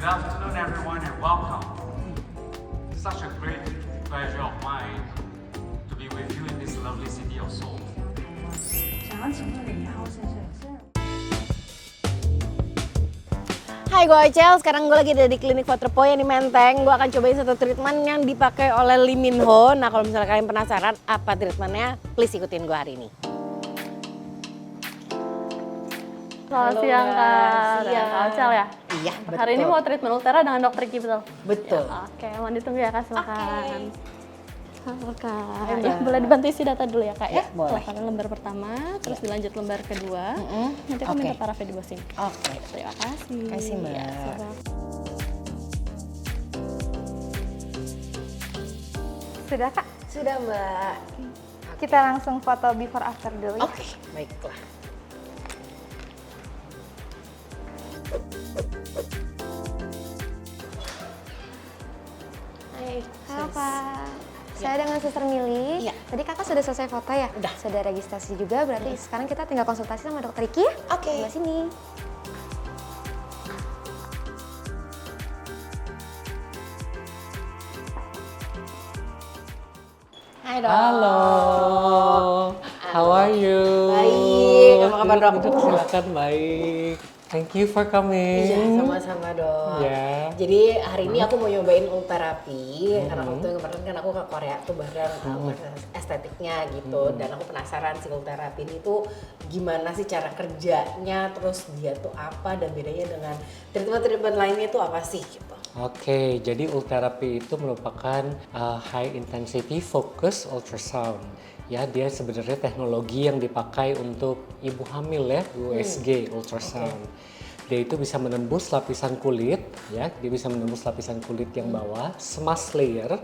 afternoon, everyone, and welcome. Such a great pleasure of mine to be with you in this lovely city of Seoul. 想要请问李浩先生是？ Hai, gue Echel. Sekarang gue lagi ada di klinik Waterpoint yang di Menteng. Gue akan cobain satu treatment yang dipakai oleh Lee Min Ho. Nah, kalau misalnya kalian penasaran apa treatmentnya, please ikutin gue hari ini. Selamat Halo, siang Mbak. Kak, Siang. Kak Ocel ya? Iya, betul. Hari ini mau treatment Ultera dengan dokter Iki, betul? Betul. Oke, mau ditunggu ya Kak, silakan. Halo Kak, Hai, ya, Mbak. boleh dibantu isi data dulu ya Kak Ya, ya? boleh. Silakan lembar pertama, terus dilanjut lembar kedua. Nanti aku Oke. minta parafnya di bawah sini. Oke. Terima kasih. Terima kasih, Mbak. Ya, silakan. Sudah Kak, Sudah, Mbak. kita langsung foto before after dulu ya. Oke, baiklah. Hai. Halo Pak, saya dengan Suster Mili. Iya. Tadi Kakak sudah selesai foto ya? Udah. Sudah registrasi juga, berarti sekarang kita tinggal konsultasi sama dokter Iki ya? Oke. Sebelah sini. Hai, Dok. Halo, how are you? Baik, apa kabar, Dok? Duduk, silakan, baik. Thank you for coming. Iya, sama-sama, Dok. Ya. Jadi hari ini aku mau nyobain ulterapi karena waktu yang kemarin kan aku ke Korea tuh bareng estetiknya gitu, dan aku penasaran si ulterapi ini tuh gimana sih cara kerjanya, terus dia tuh apa dan bedanya dengan treatment-treatment lainnya tuh apa sih gitu. Oke, jadi ulterapi itu merupakan high intensity focus ultrasound. Ya, dia sebenarnya teknologi yang dipakai untuk ibu hamil ya, USG ultrasound. Dia itu bisa menembus lapisan kulit, ya, dia bisa menembus lapisan kulit yang bawah, smooth layer,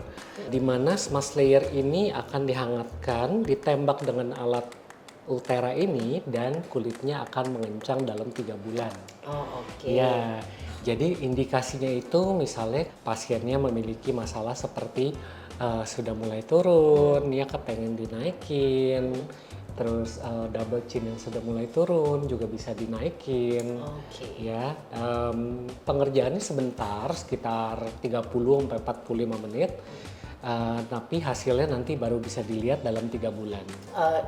di mana smooth layer ini akan dihangatkan, ditembak dengan alat Ultera ini, dan kulitnya akan mengencang dalam 3 bulan. Oh, oke. Ya, jadi indikasinya itu misalnya pasiennya memiliki masalah seperti sudah mulai turun, dia kepengen dinaikin, terus double chin yang sudah mulai turun juga bisa dinaikin. Oke. Ya, pengerjaannya sebentar, sekitar 30-45 menit. Tapi hasilnya nanti baru bisa dilihat dalam 3 bulan.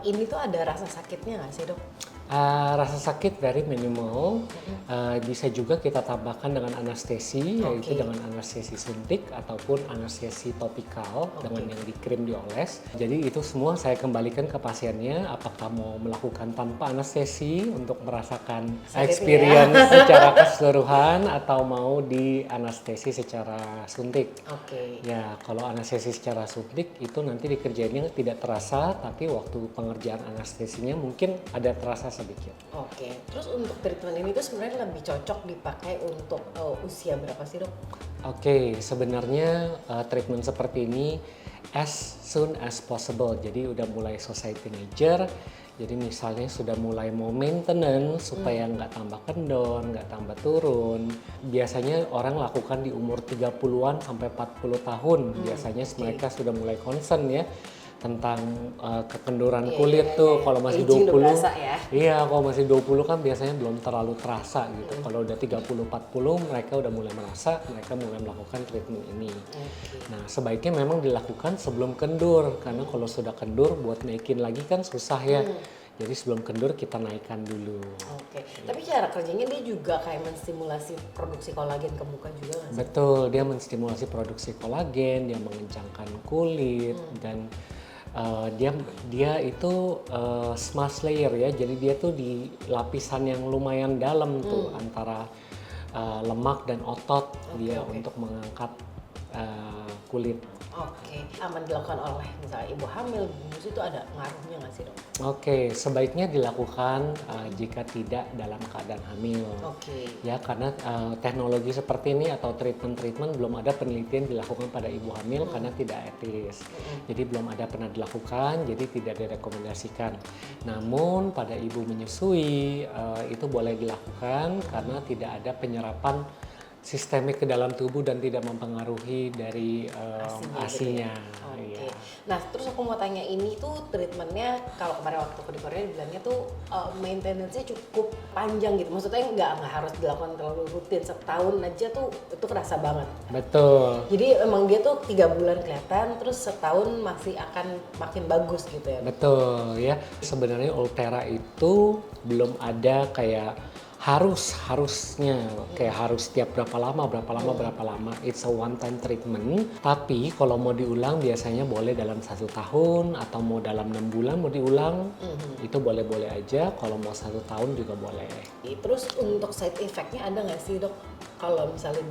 Ini tuh ada rasa sakitnya nggak sih, Dok? Rasa sakit very minimal. Bisa juga kita tambahkan dengan anestesi, yaitu dengan anestesi suntik ataupun anestesi topikal dengan yang dikrim dioles. Jadi itu semua saya kembalikan ke pasiennya, apakah mau melakukan tanpa anestesi untuk merasakan Sakitnya. experience secara keseluruhan atau mau di anestesi secara suntik. Oke. Ya, kalau anestesi secara suntik itu nanti dikerjainnya tidak terasa, tapi waktu pengerjaan anestesinya mungkin ada terasa sedikit. Oke, terus untuk treatment ini tuh sebenarnya lebih cocok dipakai untuk usia berapa sih, Dok? Oke, sebenarnya treatment seperti ini as soon as possible. Jadi udah mulai selesai teenager. Jadi misalnya sudah mulai mau maintenance supaya nggak tambah kendor, nggak tambah turun. Biasanya orang lakukan di umur 30-an sampai 40 tahun. Biasanya mereka sudah mulai concern ya tentang kekenduran kulit tuh. Kalau masih Aging udah 20, berasa ya. iya, kalau masih 20 kan biasanya belum terlalu terasa gitu. Kalau udah 30-40 mereka udah mulai merasa, mereka mulai melakukan treatment ini. Nah, sebaiknya memang dilakukan sebelum kendur, karena kalau sudah kendur buat naikin lagi kan susah ya. Jadi sebelum kendur kita naikkan dulu. Oke, tapi cara kerjanya dia juga kayak menstimulasi produksi kolagen ke muka juga nggak sih? Betul, dia menstimulasi produksi kolagen, dia mengencangkan kulit, dan dia itu smooth layer ya, jadi dia tuh di lapisan yang lumayan dalam tuh antara lemak dan otot untuk mengangkat kulit. Oke, aman dilakukan oleh misalnya ibu hamil, bungsu itu ada ngaruhnya nggak sih, Dok? Oke, sebaiknya dilakukan jika tidak dalam keadaan hamil. Oke. Ya, karena teknologi seperti ini atau treatment-treatment belum ada penelitian dilakukan pada ibu hamil karena tidak etis. Jadi belum ada pernah dilakukan, jadi tidak direkomendasikan. Namun pada ibu menyusui itu boleh dilakukan karena tidak ada penyerapan sistemik ke dalam tubuh dan tidak mempengaruhi dari Asinya asinya. gitu ya? Oke. Iya. Nah, terus aku mau tanya, ini tuh treatmentnya kalau kemarin waktu aku di Korea bilangnya tuh maintenance-nya cukup panjang gitu. Maksudnya nggak harus dilakukan terlalu rutin, setahun aja tuh itu kerasa banget. Betul. Jadi emang dia tuh 3 bulan kelihatan, terus setahun masih akan makin bagus gitu ya. Betul ya. Sebenarnya Ulthera itu belum ada kayak harusnya kayak harus setiap berapa lama. It's a one time treatment. Tapi kalau mau diulang biasanya boleh dalam 1 tahun atau mau dalam 6 bulan mau diulang itu boleh-boleh aja. Kalau mau 1 tahun juga boleh. Terus untuk side effect-nya ada nggak sih dok? Kalau misalnya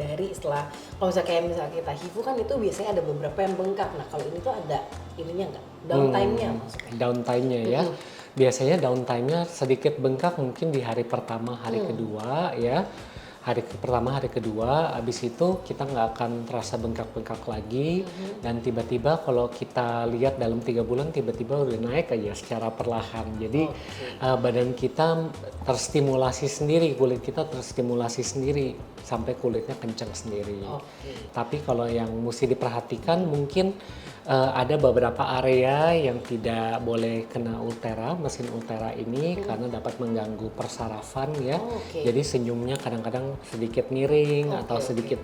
kalau misalnya kayak misalnya kita HIV kan itu biasanya ada beberapa yang bengkak. Nah kalau ini tuh ada ininya nggak? Downtime-nya maksudnya? Downtime-nya ya. Biasanya downtime-nya sedikit bengkak mungkin di hari pertama, hari kedua ya. Hari pertama, hari kedua, habis itu kita nggak akan terasa bengkak-bengkak lagi. Dan tiba-tiba kalau kita lihat dalam 3 bulan tiba-tiba udah naik aja secara perlahan. Jadi badan kita terstimulasi sendiri, kulit kita terstimulasi sendiri sampai kulitnya kencang sendiri. Tapi kalau yang mesti diperhatikan mungkin ada beberapa area yang tidak boleh kena Ulthera, mesin Ulthera ini karena dapat mengganggu persarafan ya. Jadi senyumnya kadang-kadang sedikit miring atau sedikit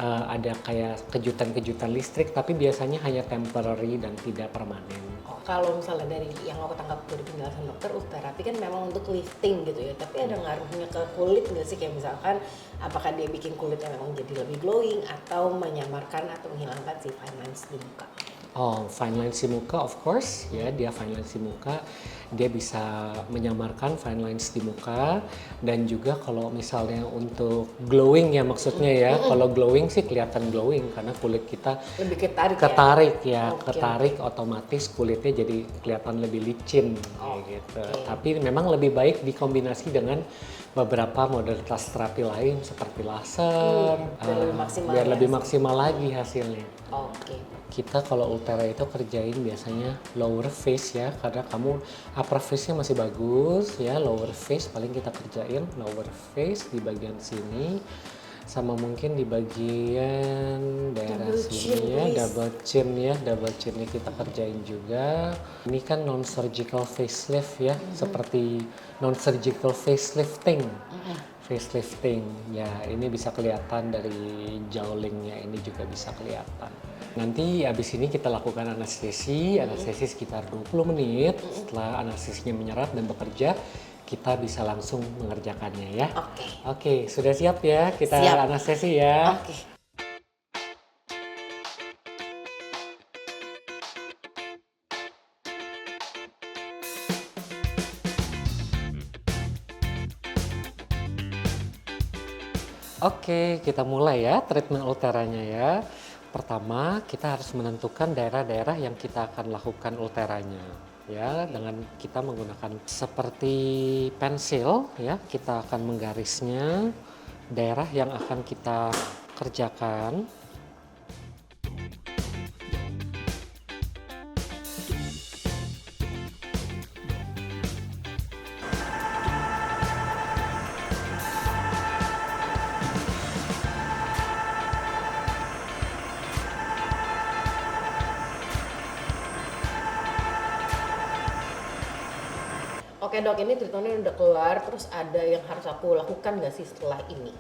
ada kayak kejutan-kejutan listrik, tapi biasanya hanya temporary dan tidak permanen. Kalau misalnya dari yang aku tangkap dari penjelasan dokter, terapi kan memang untuk lifting gitu ya, tapi ada ngaruhnya ke kulit nggak sih? Kayak misalkan apakah dia bikin kulitnya memang jadi lebih glowing atau menyamarkan atau menghilangkan si fine lines di muka? Oh, fine lines di muka of course ya, dia fine lines di muka, dia bisa menyamarkan fine lines di muka. Dan juga kalau misalnya untuk glowing ya maksudnya ya, kalau glowing sih kelihatan glowing karena kulit kita Lebih ketarik ketarik otomatis kulitnya jadi kelihatan lebih licin kayak gitu. Tapi memang lebih baik dikombinasi dengan beberapa modalitas terapi lain seperti laser biar lebih maksimal lagi hasilnya. Kita kalau Ulthera itu kerjain biasanya lower face ya, karena kamu upper face-nya masih bagus ya, lower face paling kita kerjain lower face di bagian sini sama mungkin di bagian daerah sini ya, double chin-nya kita kerjain juga. Ini kan non surgical facelift ya, seperti non surgical facelifting. Facelifting ya, ini bisa kelihatan dari jowlingnya, ini juga bisa kelihatan. Nanti habis ini kita lakukan anestesi sekitar 20 menit. Setelah anestesinya menyerap dan bekerja, kita bisa langsung mengerjakannya ya. Oke, sudah siap ya kita anestesi ya. Oke, kita mulai ya treatment Ultheranya ya. Pertama, kita harus menentukan daerah-daerah yang kita akan lakukan Ultheranya ya, dengan kita menggunakan seperti pensil ya. Kita akan menggarisnya daerah yang akan kita kerjakan. Oke dok, ini treatmentnya udah keluar, terus ada yang harus aku lakukan nggak sih setelah ini?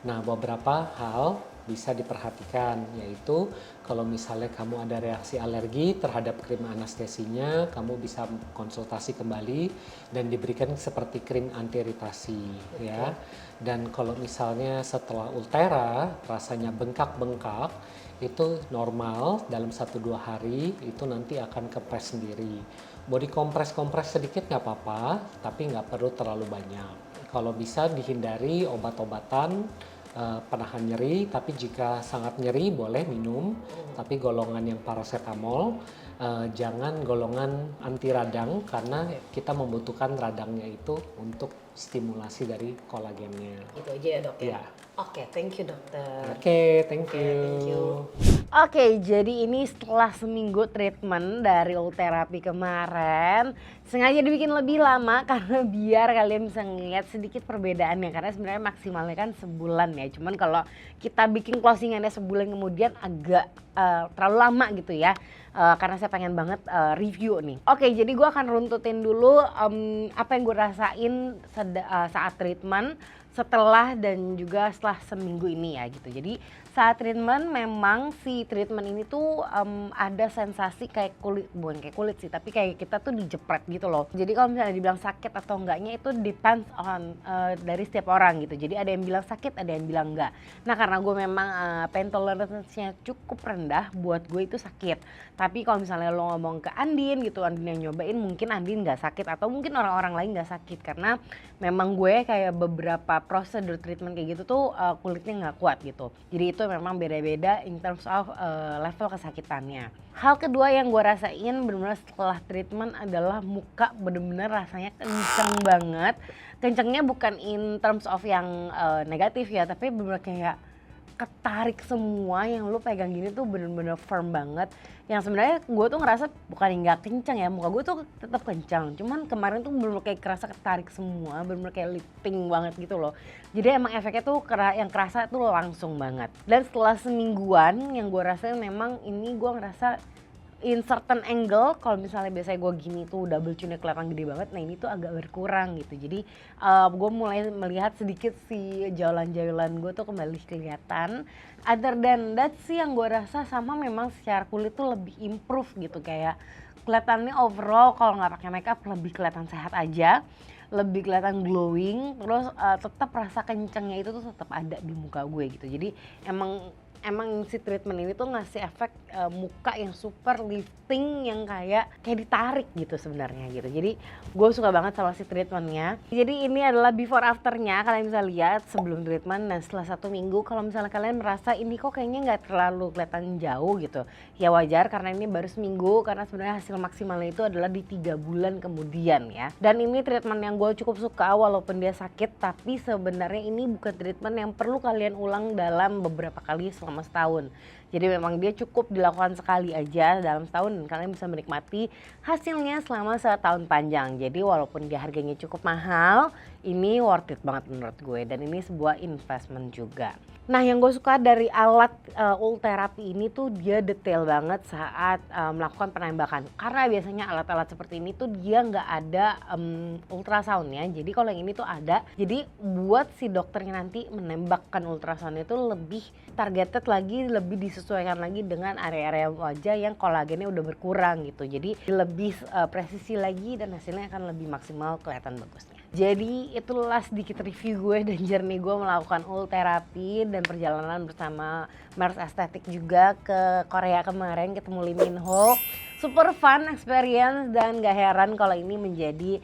Nah, beberapa hal bisa diperhatikan, yaitu kalau misalnya kamu ada reaksi alergi terhadap krim anestesinya, kamu bisa konsultasi kembali dan diberikan seperti krim anti iritasi ya. Dan kalau misalnya setelah Ulthera rasanya bengkak-bengkak, itu normal, dalam 1-2 hari itu nanti akan kempres sendiri. Mau dikompres-kompres sedikit nggak apa-apa, tapi nggak perlu terlalu banyak. Kalau bisa dihindari obat-obatan penahan nyeri, tapi jika sangat nyeri boleh minum, tapi golongan yang paracetamol, jangan golongan anti radang karena kita membutuhkan radangnya itu untuk stimulasi dari kolagennya. Itu aja ya dok ya? Iya. Oke, thank you dokter. Oke, thank you. Thank you. Oke, jadi ini setelah seminggu treatment dari Ultherapy kemarin, sengaja dibikin lebih lama karena biar kalian bisa ngeliat sedikit perbedaannya, karena sebenarnya maksimalnya kan sebulan ya. Cuman kalau kita bikin closingannya sebulan kemudian agak terlalu lama gitu ya. Karena saya pengen banget review nih. Oke, jadi gue akan runtutin dulu apa yang gue rasain saat treatment, setelah dan juga setelah seminggu ini ya gitu. Jadi saat treatment memang si treatment ini tuh ada sensasi kayak kulit, bukan kayak kulit sih, tapi kayak kita tuh dijepret gitu loh. Jadi kalau misalnya dibilang sakit atau enggaknya itu depends on dari setiap orang gitu. Jadi ada yang bilang sakit, ada yang bilang enggak. Nah karena gue memang pain tolerance-nya cukup rendah, buat gue itu sakit. Tapi kalau misalnya lo ngomong ke Andin gitu, Andin yang nyobain, mungkin Andin nggak sakit atau mungkin orang-orang lain nggak sakit karena memang gue kayak beberapa prosedur treatment kayak gitu tuh kulitnya nggak kuat gitu. Jadi itu memang beda-beda in terms of level kesakitannya. Hal kedua yang gue rasain benar-benar setelah treatment adalah muka bener-bener rasanya kenceng banget. Kencengnya bukan in terms of yang negatif ya, tapi bener-bener kayak ketarik semua yang lu pegang gini tuh bener-bener firm banget. Yang sebenarnya gue tuh ngerasa bukan nggak kencang ya, muka gue tuh tetap kencang. Cuman kemarin tuh bener-bener kayak kerasa ketarik semua, bener-bener kayak lifting banget gitu loh. Jadi emang efeknya tuh yang kerasa tuh langsung banget. Dan setelah semingguan yang gue rasain memang ini gue ngerasa in certain angle, kalau misalnya biasanya gue gini tuh double chinnya kelihatan gede banget, nah ini tuh agak berkurang gitu. Jadi gue mulai melihat sedikit si jaulan-jaulan gue tuh kembali kelihatan. Other than that sih yang gue rasa sama memang secara kulit tuh lebih improve gitu, kayak kelihatannya overall kalau nggak pakai makeup lebih kelihatan sehat aja, lebih kelihatan glowing, terus tetap rasa kencangnya itu tuh tetap ada di muka gue gitu. Jadi emang si treatment ini tuh ngasih efek muka yang super lifting yang kayak ditarik gitu sebenarnya gitu. Jadi gue suka banget sama si treatmentnya. Jadi ini adalah before afternya, kalian bisa lihat sebelum treatment dan setelah 1 minggu. Kalau misalnya kalian merasa ini kok kayaknya nggak terlalu kelihatan jauh gitu, ya wajar karena ini baru seminggu, karena sebenarnya hasil maksimalnya itu adalah di 3 bulan kemudian ya. Dan ini treatment yang gue cukup suka walaupun dia sakit, tapi sebenarnya ini bukan treatment yang perlu kalian ulang dalam beberapa kali selama setahun. Jadi memang dia cukup dilakukan sekali aja dalam setahun dan kalian bisa menikmati hasilnya selama setahun panjang. Jadi walaupun dia harganya cukup mahal, ini worth it banget menurut gue, dan ini sebuah investment juga. Nah yang gue suka dari alat Ultherapy ini tuh dia detail banget saat melakukan penembakan. Karena biasanya alat-alat seperti ini tuh dia nggak ada ultrasoundnya. Jadi kalau yang ini tuh ada. Jadi buat si dokternya nanti menembakkan ultrasound itu lebih targeted lagi, lebih disesuaikan lagi dengan area-area wajah yang kolagennya udah berkurang gitu. Jadi lebih presisi lagi dan hasilnya akan lebih maksimal kelihatan bagusnya. Jadi itulah sedikit review gue dan journey gue melakukan Ultherapy dan perjalanan bersama Mers Aesthetic juga ke Korea kemarin, ketemu Lee Min Ho. Super fun experience dan gak heran kalau ini menjadi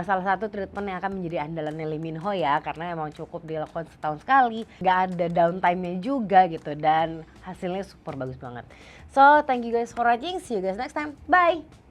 salah satu treatment yang akan menjadi andalannya Lee Min Ho ya, karena emang cukup dilakukan setahun sekali, gak ada downtime-nya juga gitu, dan hasilnya super bagus banget. So thank you guys for watching, see you guys next time, bye!